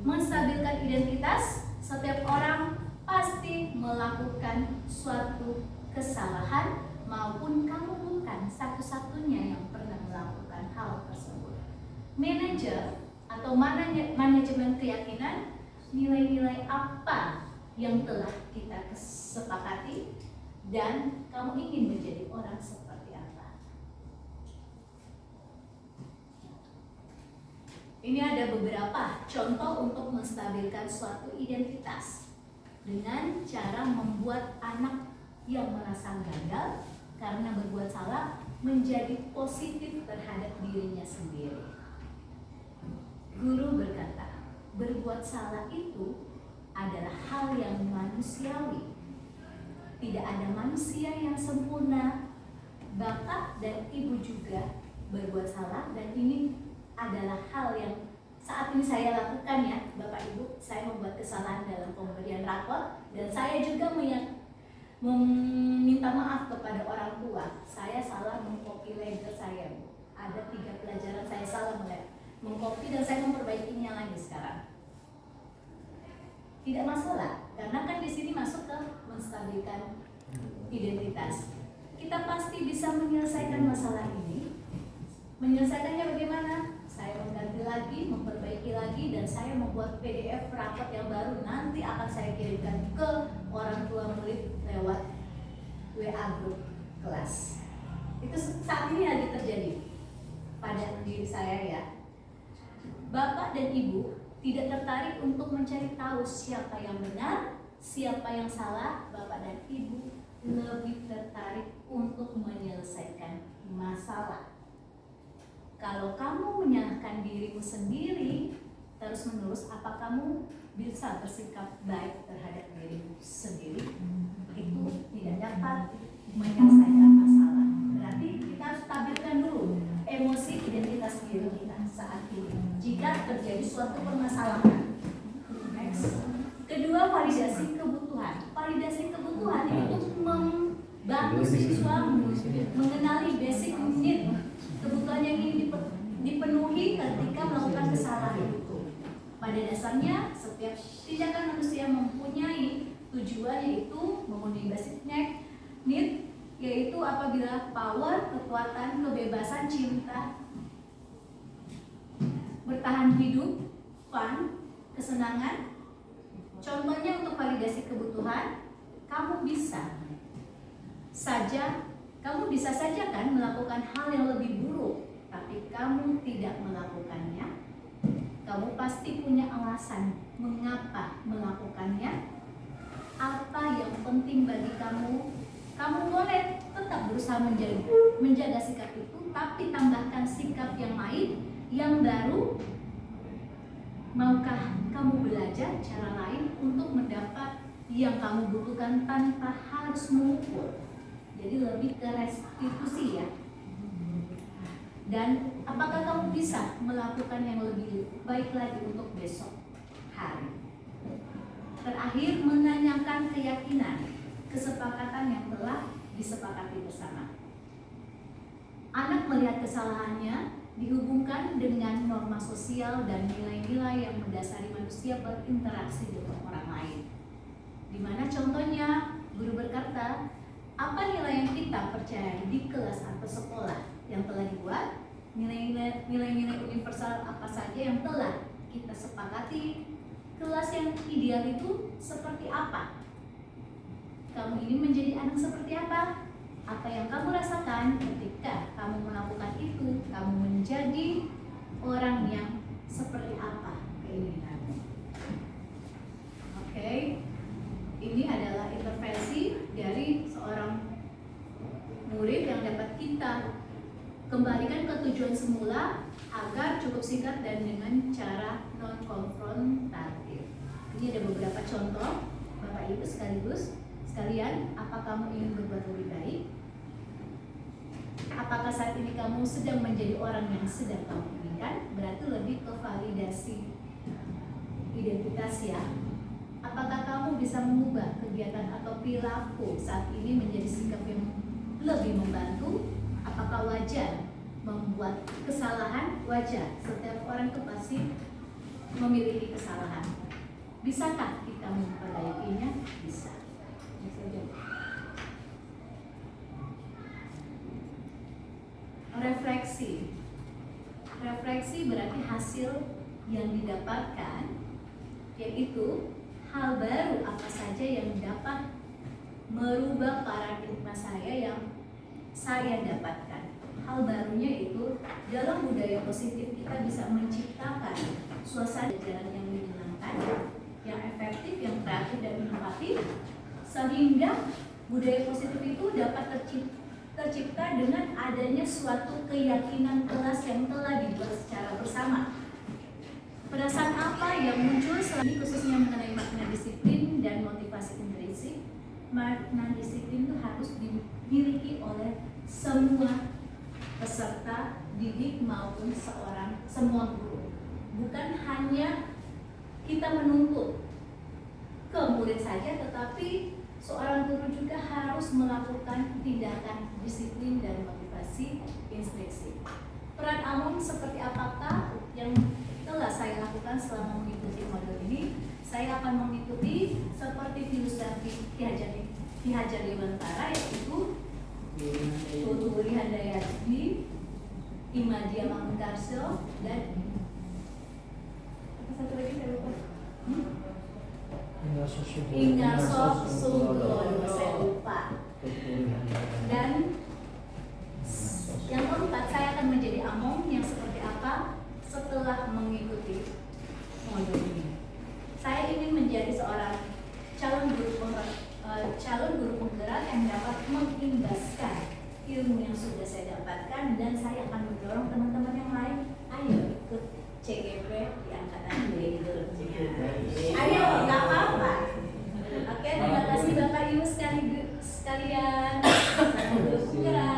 Menstabilkan identitas, setiap orang pasti melakukan suatu kesalahan, maupun kamu bukan satu-satunya yang pernah melakukan hal tersebut. Manajer atau manajemen keyakinan, nilai-nilai apa yang telah kita sepakati dan kamu ingin menjadi orang seperti apa. Ini ada beberapa contoh untuk menstabilkan suatu identitas dengan cara membuat anak yang merasa gagal karena berbuat salah menjadi positif terhadap dirinya sendiri. Guru berkata, berbuat salah itu adalah hal yang manusiawi. Tidak ada manusia yang sempurna. Bapak dan ibu juga berbuat salah, dan ini adalah hal yang saat ini saya lakukan ya, Bapak Ibu. Saya membuat kesalahan dalam pemberian rapor, dan saya juga meminta maaf kepada orang tua. Saya salah mengcopy ledger saya, Bu. Ada 3 pelajaran saya salah mengcopy, dan saya memperbaikinya lagi sekarang. Tidak masalah, karena kan di sini masuk ke menstabilkan identitas. Kita pasti bisa menyelesaikan masalah ini. Menyelesaikannya bagaimana? Saya mengganti lagi, memperbaiki lagi, dan saya membuat PDF rapor yang baru. Nanti akan saya kirimkan ke orang tua murid lewat WA group kelas. Itu saat ini lagi terjadi pada diri saya ya. Bapak dan Ibu tidak tertarik untuk mencari tahu siapa yang benar, siapa yang salah. Bapak dan Ibu lebih tertarik untuk menyelesaikan masalah. Kalau kamu menyalahkan dirimu sendiri terus-menerus, apa kamu bisa bersikap baik terhadap dirimu sendiri? Itu tidak dapat menyelesaikan masalah. Berarti kita harus stabilkan dulu emosi identitas diri kita saat ini jika terjadi suatu permasalahan. Next. Kedua, validasi kebutuhan. Validasi kebutuhan itu membantu siswa mengenali basic need, kebutuhan yang ingin dipenuhi ketika melakukan kesalahan itu. Pada dasarnya, setiap tindakan manusia mempunyai tujuan, yaitu memenuhi basic need, yaitu apabila power, kekuatan, kebebasan, cinta, bertahan hidup, fun, kesenangan. Contohnya untuk validasi kebutuhan, kamu bisa saja kan melakukan hal yang lebih buruk, tapi kamu tidak melakukannya. Kamu pasti punya alasan mengapa melakukannya. Apa yang penting bagi kamu? Kamu boleh tetap berusaha menjaga sikap itu, tapi tambahkan sikap yang lain, yang baru. Maukah kamu belajar cara lain untuk mendapat yang kamu butuhkan tanpa harus mengukur? Jadi lebih ke restitusi ya. Dan apakah kamu bisa melakukan yang lebih baik lagi untuk besok hari? Terakhir, menanyakan keyakinan, kesepakatan yang telah disepakati bersama. Anak melihat kesalahannya dihubungkan dengan norma sosial dan nilai-nilai yang mendasari manusia berinteraksi dengan orang lain. Di mana contohnya, guru berkata, apa nilai yang kita percaya di kelas atau sekolah yang telah dibuat nilai-nilai universal apa saja yang telah kita sepakati. Kelas yang ideal itu seperti apa? Kamu ini menjadi anak seperti apa? Apa yang kamu rasakan ketika kamu melakukan itu? Kamu menjadi orang yang seperti apa keinginanmu? Oke, ini adalah intervensi dari seorang murid yang dapat kita kembalikan ke tujuan semula agar cukup singkat dan dengan cara non-konfrontatif. Ini ada beberapa contoh, Bapak Ibu sekalian, apa kamu ingin berbuat lebih baik? Apakah saat ini kamu sedang menjadi orang yang sedang kamu inginkan? Berarti lebih ke validasi identitas ya. Apakah kamu bisa mengubah kegiatan atau perilaku saat ini menjadi sikap yang lebih membantu? Apakah wajar membuat kesalahan? Wajar, setiap orang itu pasti memiliki kesalahan. Bisakah kita memperbaikinya? Bisa. Refleksi berarti hasil yang didapatkan, yaitu hal baru apa saja yang dapat merubah paradigma saya yang saya dapatkan. Hal barunya itu dalam budaya positif kita bisa menciptakan suasana jalan yang menyenangkan, yang efektif, yang kreatif dan inovatif, sehingga budaya positif itu dapat tercipta dengan adanya suatu keyakinan kelas yang telah dibuat secara bersama. Perasaan apa yang muncul selain khususnya mengenai makna disiplin dan motivasi intrinsik? Makna disiplin itu harus dimiliki oleh semua peserta didik maupun semua guru. Bukan hanya kita menuntut ke murid saja, tetapi seorang guru juga harus melakukan tindakan disiplin dan motivasi intrinsik. Peran Amon seperti apakah yang telah saya lakukan selama mengikuti modul ini? Saya akan mengikuti seperti filosofi Ki Hajar Dewantara, yaitu Tutu Wuri Handayani, Imadia Mangunkarso, dan apa satu lagi saya lupa. Ingarso Sunggono, saya lupa. Dan yang keempat, saya akan menjadi among yang seperti apa setelah mengikuti modul ini. Saya ingin menjadi seorang calon guru penggerak yang dapat mengimbaskan ilmu yang sudah saya dapatkan, dan saya akan mendorong teman-teman yang lain, ayo ikut CGP di angkatan berikutnya. Ayo, nggak apa-apa. Oke, terima kasih Bapak Ibu sekalian. Salam guru penggerak.